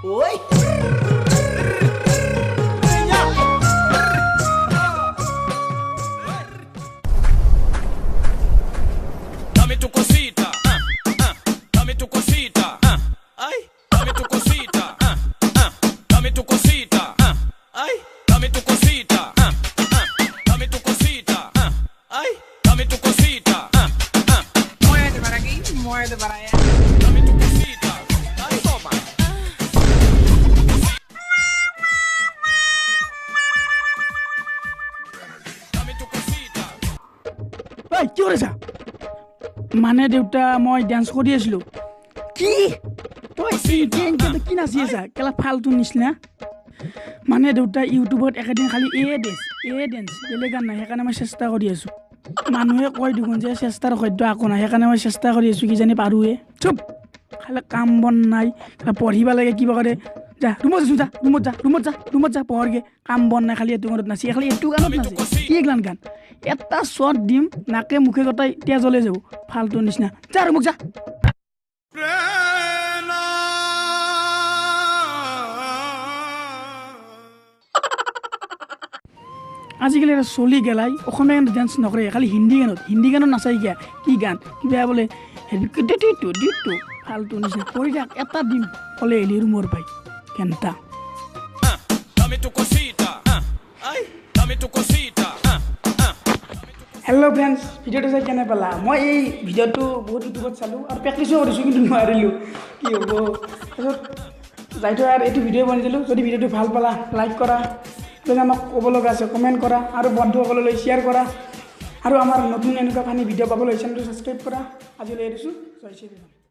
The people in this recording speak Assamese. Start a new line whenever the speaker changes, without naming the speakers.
Oi!
Dame tu cosita, dame tu cosita, ay, dame tu cosita, dame tu cosita, ay, dame tu cosita, dame tu cosita, ay, dame tu cosita,
Muévete para aquí, muévete para allá.
dame tu cosita, ay, toma. Dame tu cosita.
ঐ কি কৰিছা মানে দেউতা মই ডান্স কৰি আছিলো কি তই কি নাচি আছা কেলা ফাল্টু নিচিনা মানে দেউতা ইউটিউবত একেদিন খালি ডেন্স বেলেগ গান নাই সেইকাৰণে মই চেষ্টা কৰি আছো মানুহে কয় দেখোন যে চেষ্টাৰ সত্য একো নাই সেইকাৰণে মই চেষ্টা কৰি আছো কিজানি পাৰোৱে চুপ খালি কাম বন নাই পঢ়িব লাগে কিবা কৰে যা ৰুমত যা পঢ়ৰগে কাম বন নাই খালি এইটো গানত নাচি খালি এইটো গানত নাচি কি গান এটা শ্বট দিম নাকে মুখে গতাই তেজ জ্বলে যাব ফাল্টু নিচিনা যা ৰুমত যা আজিকালি এটা চলি গেলাই অসমীয়া গানত ডান্স নকৰে খালি হিন্দী গানত নাচাই গিয়া কি গান কিবা বোলে ফাল্টু নিচিনা কৰি থাক এটা দিম ক'লে এলি ৰুমৰ পাই কেনটা
Dame tu cosita, ay, dame tu cosita,
hello' friends ভিডিঅ'টো চাই কেনে পালা মই এই ভিডিঅ'টো বহুত ইউটিউবত চালোঁ আৰু প্ৰেক্টিছো কৰিছোঁ কিন্তু নোৱাৰিলোঁ কি হ'ব তাৰপিছত যাই থৈ আৰু এইটো ভিডিঅ' বনাইছিলোঁ যদি ভিডিঅ'টো ভাল পালা লাইক কৰা যদি আমাক ক'ব লগা আছে কমেণ্ট কৰা আৰু বন্ধুসকললৈ শ্বেয়াৰ কৰা আৰু আমাৰ নতুন এনেকুৱা ফানি ভিডিঅ' পাবলৈ চেনেলটো ছাবস্ক্ৰাইব কৰা আজিলৈ এৰিছোঁ জয় শ্ৰী ৰাম